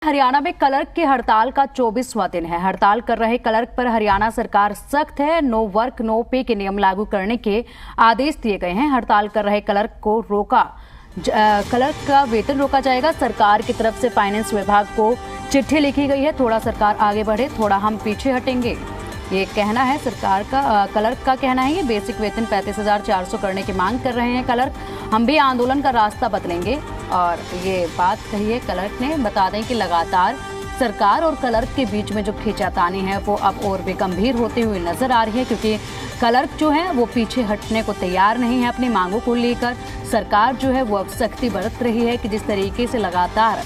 हरियाणा में क्लर्क की हड़ताल का 24वां दिन है। हड़ताल कर रहे क्लर्क पर हरियाणा सरकार सख्त है। नो वर्क नो पे के नियम लागू करने के आदेश दिए गए हैं। हड़ताल कर रहे क्लर्क का वेतन रोका जाएगा। सरकार की तरफ से फाइनेंस विभाग को चिट्ठी लिखी गई है। थोड़ा सरकार आगे बढ़े, थोड़ा हम पीछे हटेंगे, ये कहना है सरकार का। क्लर्क का कहना है ये बेसिक वेतन 35,400 करने की मांग कर रहे हैं क्लर्क। हम भी आंदोलन का रास्ता बदलेंगे, और ये बात कही है क्लर्क ने। बता दें कि लगातार सरकार और क्लर्क के बीच में जो खींचातानी है वो अब और भी गंभीर होती हुई नजर आ रही है, क्योंकि क्लर्क जो है वो पीछे हटने को तैयार नहीं है अपनी मांगों को लेकर। सरकार जो है वो अब सख्ती बरत रही है कि जिस तरीके से लगातार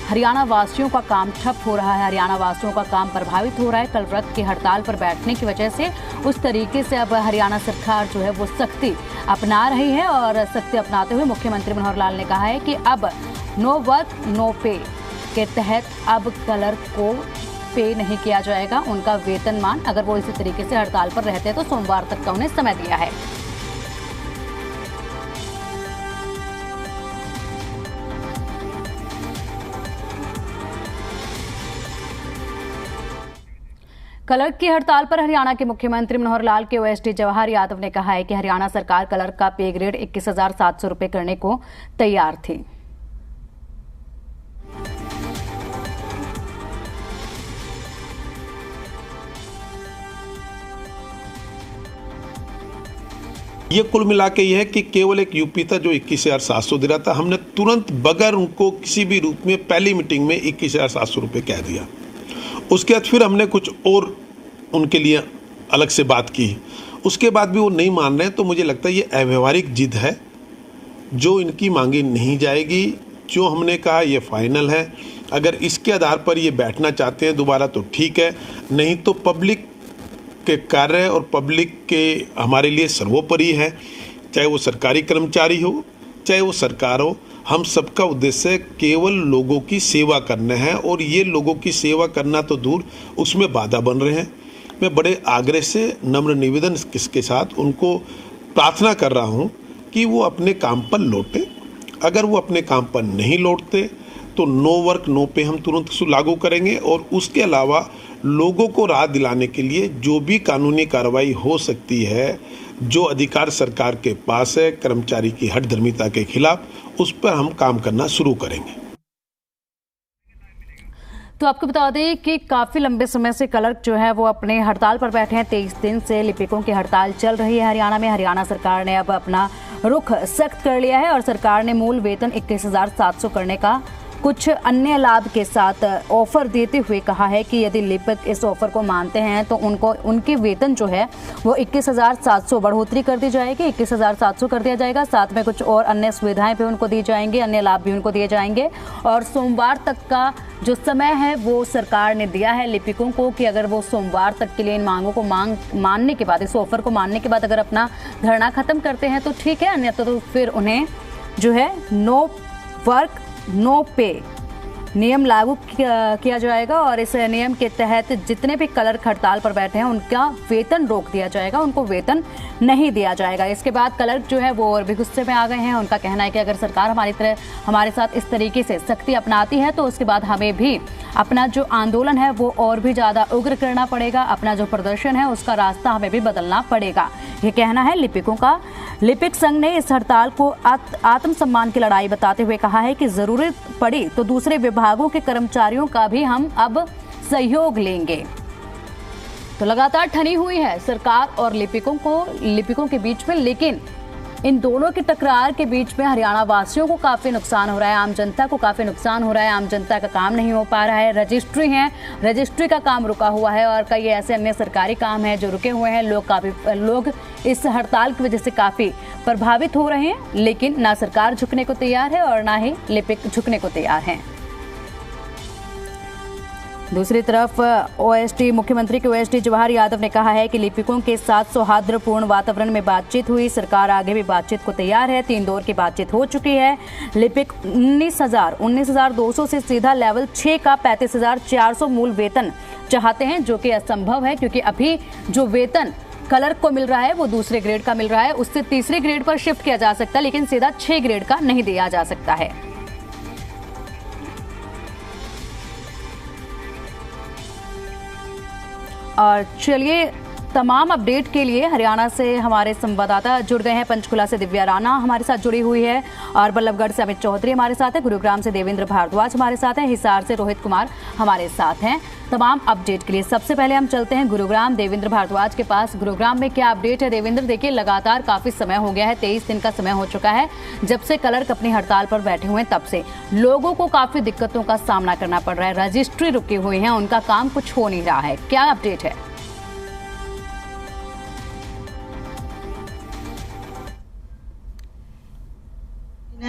हरियाणा वासियों का काम ठप हो रहा है, हरियाणा वासियों का काम प्रभावित हो रहा है क्लर्क की हड़ताल पर बैठने की वजह से, उस तरीके से अब हरियाणा सरकार जो है वो सख्ती अपना रही है। और सख्ती अपनाते हुए मुख्यमंत्री मनोहर लाल ने कहा है कि अब नो वर्क नो पे के तहत अब क्लर्क को पे नहीं किया जाएगा। उनका वेतनमान, अगर वो इसी तरीके से हड़ताल पर रहते हैं तो सोमवार तक का उन्हें समय दिया है। क्लर्क की हड़ताल पर हरियाणा के मुख्यमंत्री मनोहर लाल के ओएसडी जवाहर यादव ने कहा है कि हरियाणा सरकार क्लर्क का पे ग्रेड 21,700 रुपए करने को तैयार थी। ये कुल मिला के ये है कि केवल एक यूपी था जो 21,700 दे रहा था। हमने तुरंत बगैर उनको किसी भी रूप में पहली मीटिंग में 21,700 रुपये कह दिया। उसके बाद फिर हमने कुछ और उनके लिए अलग से बात की। उसके बाद भी वो नहीं मान रहे, तो मुझे लगता है ये अव्यवहारिक जिद है जो इनकी मांगी नहीं जाएगी। जो हमने कहा ये फाइनल है। अगर इसके आधार पर ये बैठना चाहते हैं दोबारा तो ठीक है, नहीं तो पब्लिक के कार्य और पब्लिक के हमारे लिए सर्वोपरि है। चाहे वो सरकारी कर्मचारी हो, चाहे वो सरकार हो, हम सबका उद्देश्य केवल लोगों की सेवा करना है। और ये लोगों की सेवा करना तो दूर, उसमें बाधा बन रहे हैं। मैं बड़े आग्रह से नम्र निवेदन के साथ उनको प्रार्थना कर रहा हूँ कि वो अपने काम पर लौटे। अगर वो अपने काम पर नहीं लौटते तो नो वर्क नो पे हम तुरंत लागू करेंगे। और उसके अलावा लोगों को राहत दिलाने के लिए जो भी कानूनी कार्रवाई हो सकती है, जो अधिकार सरकार के पास है कर्मचारी की हठधर्मिता के खिलाफ, उस पर हम काम करना शुरू करेंगे। तो आपको बता दें कि काफी लंबे समय से क्लर्क जो है वो अपने हड़ताल पर बैठे हैं। 23 दिन से लिपिकों की हड़ताल चल रही है हरियाणा में। हरियाणा सरकार ने अब अपना रुख सख्त कर लिया है और सरकार ने मूल वेतन 21,700 करने का कुछ अन्य लाभ के साथ ऑफर देते हुए कहा है कि यदि लिपिक इस ऑफर को मानते हैं तो उनके वेतन जो है वो 21,700 बढ़ोतरी कर दी जाएगी, 21,700 कर दिया जाएगा। साथ में कुछ और अन्य सुविधाएं भी उनको दी जाएंगी, अन्य लाभ भी उनको दिए जाएंगे। और सोमवार तक का जो समय है वो सरकार ने दिया है लिपिकों को कि अगर वो सोमवार तक के लिए इन मांगों को मानने के बाद, इस ऑफर को मानने के बाद अगर अपना धरना खत्म करते हैं तो ठीक है, अन्यथा तो फिर उन्हें जो है नो वर्क नो पे नियम लागू किया जाएगा। और इस नियम के तहत जितने भी क्लर्क हड़ताल पर बैठे हैं उनका वेतन रोक दिया जाएगा, उनको वेतन नहीं दिया जाएगा। इसके बाद क्लर्क जो है वो और भी गुस्से में आ गए हैं। उनका कहना है कि अगर सरकार हमारे साथ इस तरीके से सख्ती अपनाती है तो उसके बाद हमें भी अपना जो आंदोलन है वो और भी ज़्यादा उग्र करना पड़ेगा। अपना जो प्रदर्शन है उसका रास्ता हमें भी बदलना पड़ेगा, ये कहना है लिपिकों का। लिपिक संघ ने इस हड़ताल को आत्मसम्मान की लड़ाई बताते हुए कहा है कि जरूरत पड़ी तो दूसरे विभागों के कर्मचारियों का भी हम अब सहयोग लेंगे। तो लगातार ठनी हुई है सरकार और लिपिकों के बीच में, लेकिन इन दोनों की टकरार के बीच में हरियाणा वासियों को काफी नुकसान हो रहा है, आम जनता को काफी नुकसान हो रहा है। आम जनता का काम नहीं हो पा रहा है। रजिस्ट्री का काम रुका हुआ है और कई ऐसे अन्य सरकारी काम हैं जो रुके हुए हैं। लोग इस हड़ताल की वजह से काफी प्रभावित हो रहे हैं, लेकिन ना सरकार झुकने को तैयार है और ना ही लिपिक झुकने को तैयार हैं। दूसरी तरफ मुख्यमंत्री के ओएसडी जवाहर यादव ने कहा है कि लिपिकों के साथ सौहार्दपूर्ण वातावरण में बातचीत हुई। सरकार आगे भी बातचीत को तैयार है। 3 दौर की बातचीत हो चुकी है। लिपिक 19,200 से सीधा लेवल 6 का 35,400 मूल वेतन चाहते हैं, जो कि असंभव है, क्योंकि अभी जो वेतन क्लर्क को मिल रहा है वो दूसरे ग्रेड का मिल रहा है। उससे तीसरे ग्रेड पर शिफ्ट किया जा सकता है, लेकिन सीधा 6 ग्रेड का नहीं दिया जा सकता है। और चलिए, तमाम अपडेट के लिए हरियाणा से हमारे संवाददाता जुड़ गए हैं। पंचकुला से दिव्या राणा हमारे साथ जुड़ी हुई है और बल्लभगढ़ से अमित चौधरी हमारे साथ है, गुरुग्राम से देवेंद्र भारद्वाज हमारे साथ हैं, हिसार से रोहित कुमार हमारे साथ हैं। तमाम अपडेट के लिए सबसे पहले हम चलते हैं गुरुग्राम, देवेंद्र भारद्वाज के पास। गुरुग्राम में क्या अपडेट है देवेंद्र? देखिए, लगातार काफी समय हो गया है, 23 दिन का समय हो चुका है जब से क्लर्क अपनी हड़ताल पर बैठे हुए हैं। तब से लोगों को काफी दिक्कतों का सामना करना पड़ रहा है, रजिस्ट्री रुकी हुई है, उनका काम कुछ हो नहीं रहा है। क्या अपडेट है?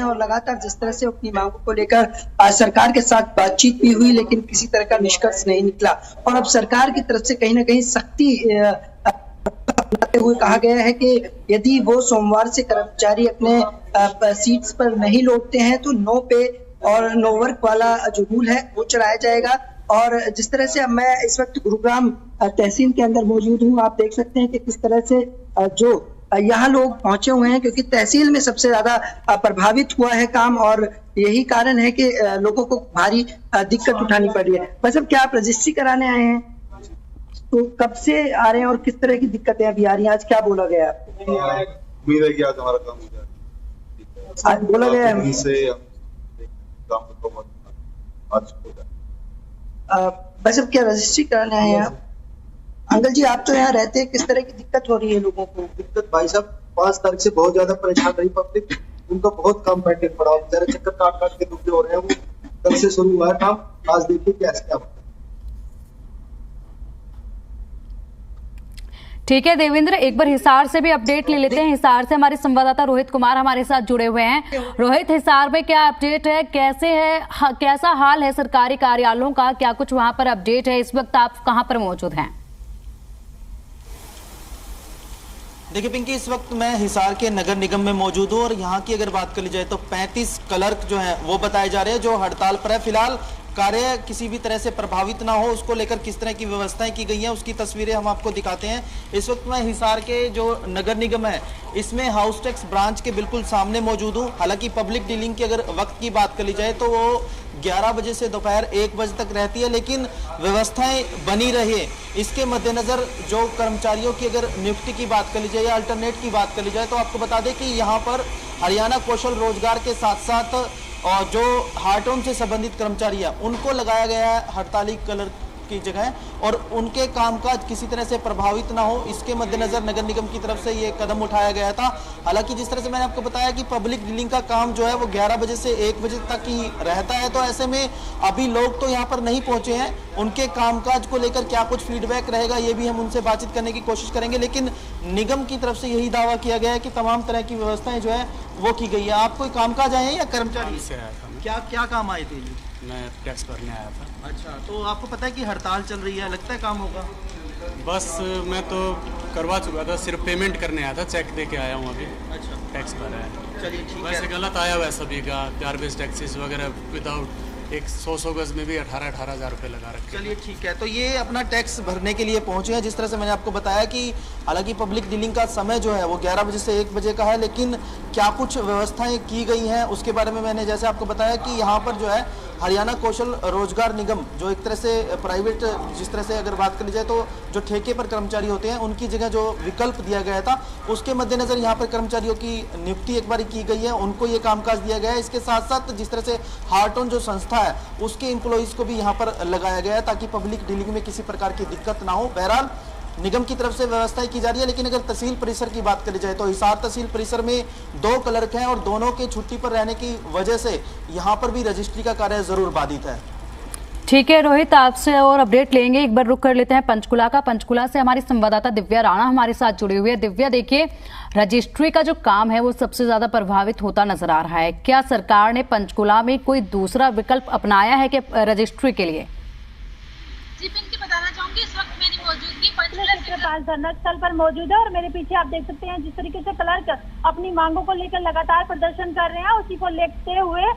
और लगातार जिस तरह से अपनी मांगों को लेकर सरकार के साथ बातचीत भी हुई, लेकिन किसी तरह का निष्कर्ष नहीं निकला। और अब सरकार की तरफ से कहीं ना कहीं सख्ती अपनाते हुए कहा गया है कि यदि वो सोमवार से कर्मचारी अपने सीट्स पर नहीं लौटते हैं तो नो पे और नो वर्क वाला जो रूल है वो चलाया जाएगा। और जिस तरह से अब मैं इस वक्त गुरुग्राम तहसील के अंदर मौजूद हूँ, आप देख सकते हैं कि किस तरह से जो यहाँ लोग पहुंचे हुए हैं, क्योंकि तहसील में सबसे ज्यादा प्रभावित हुआ है काम, और यही कारण है कि लोगों को भारी दिक्कत उठानी पड़ रही है। बस अब क्या आप रजिस्ट्री कराने आए हैं? तो कब से आ रहे हैं और किस तरह की दिक्कतें अभी आ रही हैं? आज क्या बोला गया? उम्मीद है कि आज हमारा काम हो जाए। आज बोला गया है बस अब क्या रजिस्ट्री कराने आए हैं आप? अंकल जी, आप तो यहाँ रहते हैं, किस तरह की दिक्कत हो रही है लोगों को? दिक्कत भाई साहब 5 तारीख से बहुत ज्यादा परेशान रही पब्लिक, उनका बहुत काम पेंडिंग पड़ा, बेचारे चक्कर काट काट के दुखी हो रहे हैं। वो कल से शुरू हुआ है काम, आज देखिए कैसे क्या होता है। ठीक है देवेंद्र, एक बार हिसार से भी अपडेट ले लेते हैं। हिसार से हमारे संवाददाता रोहित कुमार हमारे साथ जुड़े हुए हैं। रोहित, हिसार में क्या अपडेट है? कैसे है, कैसा हाल है सरकारी कार्यालयों का? क्या कुछ वहां पर अपडेट है? इस वक्त आप कहां पर मौजूद हैं? देखिए पिंकी, इस वक्त मैं हिसार के नगर निगम में मौजूद हूँ और यहाँ की अगर बात कर ली जाए तो 35 क्लर्क जो हैं वो बताए जा रहे हैं जो हड़ताल पर है। फिलहाल कार्य किसी भी तरह से प्रभावित ना हो उसको लेकर किस तरह की व्यवस्थाएं की गई हैं उसकी तस्वीरें हम आपको दिखाते हैं। इस वक्त मैं हिसार के जो नगर निगम है इसमें हाउस टैक्स ब्रांच के बिल्कुल सामने मौजूद हूँ। हालांकि पब्लिक डीलिंग की अगर वक्त की बात कर ली जाए तो वो 11 बजे से दोपहर 1 बजे तक रहती है, लेकिन व्यवस्थाएं बनी रहे इसके मद्देनजर जो कर्मचारियों की अगर नियुक्ति की बात कर ली जाए या अल्टरनेट की बात कर ली जाए तो आपको बता दें कि यहाँ पर हरियाणा कौशल रोजगार के साथ साथ और जो हार्टोन से संबंधित कर्मचारी है उनको लगाया गया है हड़ताली क्लर्क की जगह, और उनके कामकाज किसी तरह से प्रभावित ना हो इसके मद्देनजर नगर निगम की तरफ से ये कदम उठाया गया था। हालांकि जिस तरह से मैंने आपको बताया कि पब्लिक डीलिंग का काम जो है वो 11 बजे से 1 बजे तक ही रहता है, तो ऐसे में अभी लोग तो यहाँ पर नहीं पहुंचे हैं। उनके कामकाज को लेकर क्या कुछ फीडबैक रहेगा ये भी हम उनसे बातचीत करने की कोशिश करेंगे, लेकिन निगम की तरफ से यही दावा किया गया है कि तमाम तरह की व्यवस्थाएं जो है वो की गई है। आप कोई कामकाज आए हैं या कर्मचारी से आया था? क्या क्या काम आए थे? मैं टैक्स भरने आया था। अच्छा, तो आपको पता है कि हड़ताल चल रही है, लगता है काम होगा? बस मैं तो करवा चुका था, सिर्फ पेमेंट करने आया था, चेक दे के आया हूँ अभी। अच्छा, टैक्स भरा है। चलिए ठीक है। वैसे गलत आया हुआ है सभी का, गार्बेज टैक्सेस वगैरह विदाउट एक 100 गज में भी 18,000 रुपये लगा रखे। चलिए ठीक है, तो ये अपना टैक्स भरने के लिए पहुंचे हैं। जिस तरह से मैंने आपको बताया कि हालांकि पब्लिक डीलिंग का समय जो है वो 11 बजे से 1 बजे का है, लेकिन क्या कुछ व्यवस्थाएं की गई हैं उसके बारे में मैंने जैसे आपको बताया कि यहाँ पर जो है हरियाणा कौशल रोजगार निगम जो एक तरह से प्राइवेट, जिस तरह से अगर बात कर ली जाए तो जो ठेके पर कर्मचारी होते हैं उनकी जगह जो विकल्प दिया गया था उसके मद्देनजर यहाँ पर कर्मचारियों की नियुक्ति एक बार की गई है, उनको ये कामकाज दिया गया है। इसके साथ साथ जिस तरह से हार्टोन जो संस्था है उसके एम्प्लॉइज को भी यहाँ पर लगाया गया है ताकि पब्लिक डीलिंग में किसी प्रकार की दिक्कत ना हो। बहरहाल निगम की तरफ से व्यवस्थाएं की जा रही है, लेकिन अगर तहसील परिसर की बात करी जाए तो हिसार तहसील परिसर में 2 क्लर्क हैं और दोनों के छुट्टी पर रहने की वजह से यहाँ पर भी रजिस्ट्री का कार्य जरूर बाधित है। ठीक है रोहित, आपसे और अपडेट लेंगे। एक बार रुक कर लेते हैं पंचकुला का। पंचकुला से हमारी संवाददाता दिव्या राणा हमारे साथ जुड़ी हुई है। दिव्या, देखिए, रजिस्ट्री का जो काम है वो सबसे ज्यादा प्रभावित होता नजर आ रहा है। क्या सरकार ने पंचकुला में कोई दूसरा विकल्प अपनाया है कि रजिस्ट्री के लिए? जी पिंकी, बताना चाहूंगी इस वक्त मेरी मौजूदगी पंचकुला के पास धरना स्थल पर मौजूद है और मेरे पीछे आप देख सकते हैं जिस तरीके से क्लर्क अपनी मांगों को लेकर लगातार प्रदर्शन कर रहे हैं, उसी को लेते हुए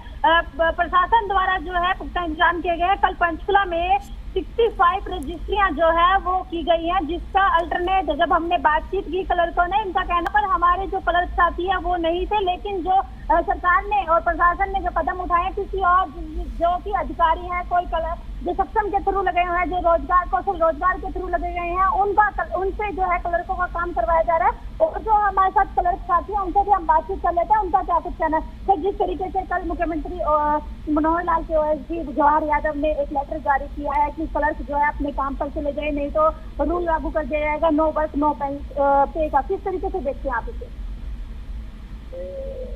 प्रशासन द्वारा जो है पुख्ता इंतजाम किए गए हैं। कल पंचकुला में 65 रजिस्ट्रियां जो है वो की गई हैं, जिसका अल्टरनेट जब हमने बातचीत की क्लर्कों ने, इनका कहना पर हमारे जो क्लर्क साथी है वो नहीं थे, लेकिन जो सरकार ने और प्रशासन ने जो कदम उठाए किसी और जो कि अधिकारी हैं, कोई जो सक्षम के थ्रू लगे हुए हैं, जो रोजगार कौशल रोजगार के थ्रू लगे गए हैं, उनसे जो है क्लर्कों का काम करवाया जा रहा है। और जो हमारे साथ क्लर्क साथी हैं उनसे भी हम बातचीत कर लेते हैं, उनका क्या कुछ कहना है। तो जिस तरीके से कल मुख्यमंत्री मनोहर लाल के ओएसडी जवाहर यादव ने एक लेटर जारी किया है कि क्लर्क जो है अपने काम पर चले जाए, नहीं तो रूल लागू कर दिया जाएगा नो वर्क नो पे का। किस तरीके से देखते हैं आप इसे?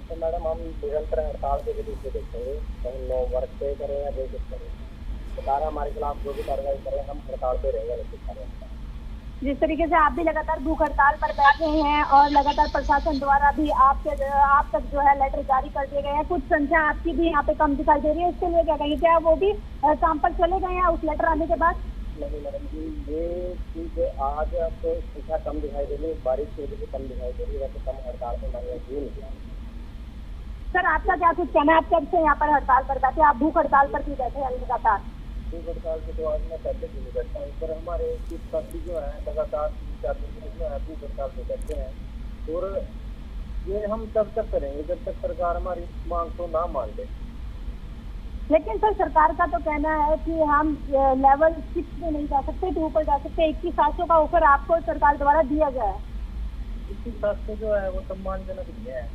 तो मैडम हम निरंतर हड़ताल के विरुद्ध देखेंगे, कहीं नो वर्क पे करें या बेसिक करें, सरकार हमारे खिलाफ जो भी कार्रवाई करें हम हड़ताल पे रहेंगे निश्चित करें। जिस तरीके से आप भी लगातार भूख हड़ताल पर बैठे हैं और लगातार प्रशासन द्वारा भी आप तक जो है लेटर जारी कर दिए गए हैं, कुछ संख्या आपकी भी यहाँ पे कम दिखाई दे रही है, इसके लिए क्या कहेंगे? क्या वो भी काम पर चले गए हैं उस लेटर आने के बाद? नहीं मैडम जी, ये चीज आज आपको संख्या कम दिखाई दे रही है, बारिश की वजह से कम दिखाई दे रही है, वैसे कम हड़ताल में नहीं है। सर आपका क्या कुछ कहना है? आप कब से यहाँ पर हड़ताल पर बैठे? आप भूख हड़ताल पर भी बैठे हैं लगातार? भूख हड़ताल के तो आज मैं पहले भी नहीं बैठता हूँ, पर हमारे चीफ साथी जो है लगातार 3-4 दिन जो है भूख हड़ताल पे बैठे हैं। और ये हम तब तक करेंगे जब तक सरकार हमारी मांग को ना मान ले। लेकिन सर सरकार का तो कहना है कि हम लेवल 6 में नहीं जा सकते, तो ऊपर जा सकते। 21,700 का ऑफर आपको सरकार द्वारा दिया गया है। 21,700 जो है वो सम्मानजनक नहीं है।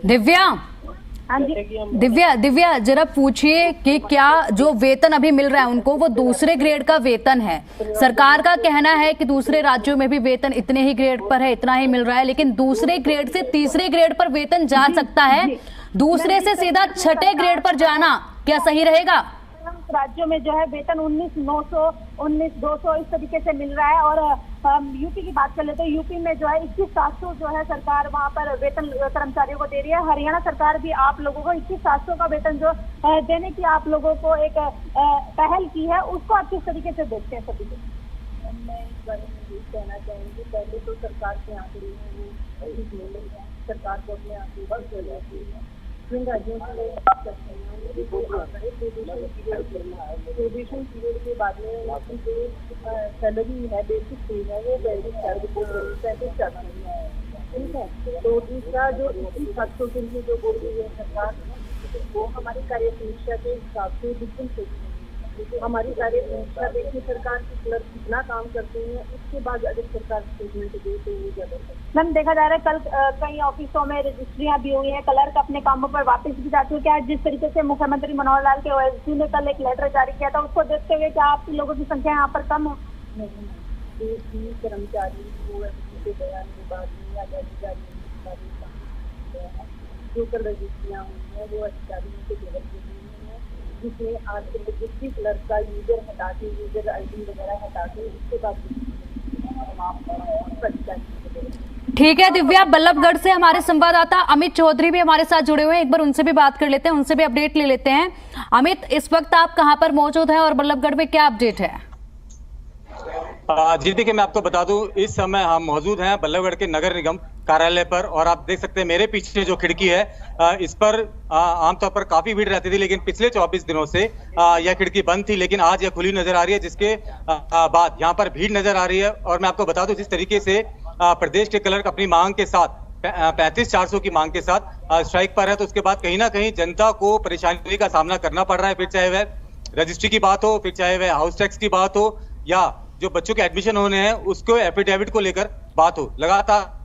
दिव्या, हाँ जी दिव्या जरा पूछिए कि क्या जो वेतन अभी मिल रहा है उनको, वो दूसरे ग्रेड का वेतन है। सरकार का कहना है कि दूसरे राज्यों में भी वेतन इतने ही ग्रेड पर है, इतना ही मिल रहा है, लेकिन दूसरे ग्रेड से तीसरे ग्रेड पर वेतन जा सकता है, दूसरे से सीधा छठे ग्रेड पर जाना क्या सही रहेगा? राज्यों में जो है वेतन 19,900, 19,200 इस तरीके से मिल रहा है। और यूपी की बात कर लेते हैं, यूपी में जो है 21,700 जो है सरकार वहां पर वेतन कर्मचारियों को दे रही है। हरियाणा सरकार भी आप लोगों को 21,700 का वेतन जो देने की आप लोगों को एक पहल की है, उसको आप किस तरीके से देखते हैं? सभी मैं इस बारे में यही कहना चाहूँगी, पहले तो सरकार के आंकड़े हैं वो ठीक नहीं है, सरकार को अपने आंकड़े पर चल जाती है। जिन राज्यों की बात करते हैं प्रोबेशन पीरियड के बाद में उनकी जो सैलरी है, बेसिक पे है, वो 35,400 है, ठीक है। तो दूसरा जो 21,700 के लिए जो बोल रही है सरकार, वो हमारी कार्य समीक्षा के हिसाब से बिल्कुल सही है। हमारी कार्य समीक्षा देखिए सरकार के क्लर्क कितना काम करते हैं, उसके बाद अगर सरकार स्टेटमेंट दे तो वो ज्यादा। मैम देखा जा रहा है कल कई ऑफिसों में रजिस्ट्रियां भी हुई हैं, क्लर्क अपने कामों पर वापस भी जा चुके हैं। जिस तरीके से मुख्यमंत्री मनोहर लाल के ओएसडी ने कल एक लेटर जारी किया था, उसको देखते हुए क्या आप लोगों की संख्या यहाँ पर कम है? नहीं, जो भी कर्मचारी ओएसडी के बयान के बाद में या जो कल रजिस्ट्रियाँ हुई हैं वो अधिकारियों के लेवल पे हुई हैं, जिसमें आज रजिस्ट्री क्लर्क का यूजर हटा के, यूजर ID वगैरह हटा के उसके बाद ठीक है दिव्या, बल्लभगढ़ से हमारे संवाददाता अमित चौधरी भी हमारे साथ जुड़े हुए हैं, एक बार उनसे भी बात कर लेते हैं, उनसे भी अपडेट ले लेते हैं। अमित, इस वक्त आप कहां पर मौजूद हैं और बल्लभगढ़ में क्या अपडेट है? जी देखिए, मैं आपको बता दूं, इस समय हम मौजूद हैं बल्लभगढ़ के नगर निगम कार्यालय पर और आप देख सकते हैं मेरे पीछे जो खिड़की है इस पर आमतौर पर काफी भीड़ रहती थी, लेकिन पिछले 24 दिनों से यह खिड़की बंद थी, लेकिन आज यह खुली नजर आ रही है, जिसके बाद यहाँ पर भीड़ नजर आ रही है। और मैं आपको बता दूं, जिस तरीके से प्रदेश के क्लर्क अपनी मांग के साथ 35,400 की मांग के साथ स्ट्राइक पर है, तो उसके बाद कहीं ना कहीं जनता को परेशानी का सामना करना पड़ रहा है, फिर चाहे वह रजिस्ट्री की बात हो, फिर चाहे वह हाउस टैक्स की बात हो, या जो बच्चों के एडमिशन होने हैं उसको एफिडेविट को लेकर बात हो, लगातार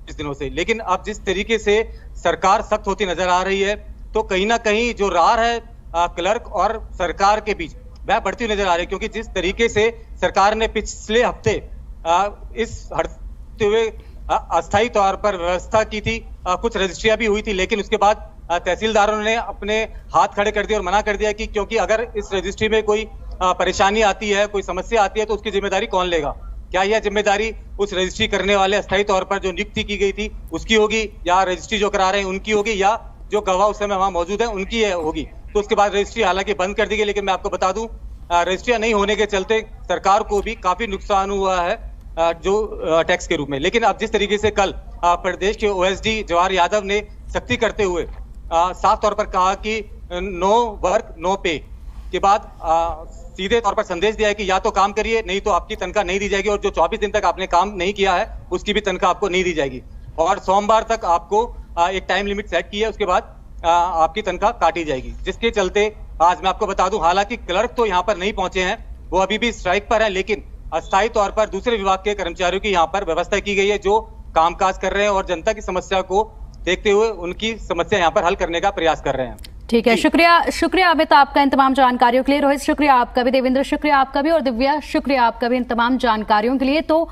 इस दिनों से। लेकिन अब जिस तरीके से सरकार सख्त होती नजर आ रही है, तो कहीं ना कहीं जो रार है क्लर्क और सरकार के बीच वह बढ़ती हुई नजर आ रही है, क्योंकि जिस तरीके से सरकार ने पिछले हफ्ते इस हटते हुए अस्थायी तौर पर व्यवस्था की थी, कुछ रजिस्ट्रियां भी हुई थी, लेकिन उसके बाद तहसीलदारों ने अपने हाथ खड़े कर दिए और मना कर दिया कि क्योंकि अगर इस रजिस्ट्री में कोई परेशानी आती है, कोई समस्या आती है, तो उसकी जिम्मेदारी कौन लेगा? क्या यह जिम्मेदारी उस रजिस्ट्री करने वाले अस्थायी तौर पर जो नियुक्ति की गई थी उसकी होगी, या रजिस्ट्री जो करा रहे हैं उनकी होगी, या जो गवाह उस समय वहां मौजूद है उनकी होगी? तो उसके बाद रजिस्ट्री हालांकि बंद कर दी गई, लेकिन मैं आपको बता दूं, रजिस्ट्रियां नहीं होने के चलते सरकार को भी काफी नुकसान हुआ है जो टैक्स के रूप में। लेकिन अब जिस तरीके से कल प्रदेश के ओएसडी जवाहर यादव ने सख्ती करते हुए साफ तौर पर कहा कि नो वर्क नो पे के बाद सीधे तौर पर संदेश दिया है कि या तो काम करिए, नहीं तो आपकी तनख्वाह नहीं दी जाएगी, और जो 24 दिन तक आपने काम नहीं किया है उसकी भी तनख्वाह आपको नहीं दी जाएगी, और सोमवार तक आपको एक टाइम लिमिट सेट की है, उसके बाद आपकी तनख्वाह काटी जाएगी। जिसके चलते आज मैं आपको बता दूं, हालांकि क्लर्क तो यहाँ पर नहीं पहुंचे हैं, वो अभी भी स्ट्राइक पर है, लेकिन अस्थायी तौर पर दूसरे विभाग के कर्मचारियों की यहाँ पर व्यवस्था की गई है, जो कामकाज कर रहे हैं और जनता की समस्या को देखते हुए उनकी समस्या यहाँ पर हल करने का प्रयास कर रहे हैं। ठीक है, शुक्रिया अमित आपका इन तमाम जानकारियों के लिए। रोहित शुक्रिया आपका भी, देवेंद्र शुक्रिया आपका भी, और दिव्या शुक्रिया आपका भी इन तमाम जानकारियों के लिए। तो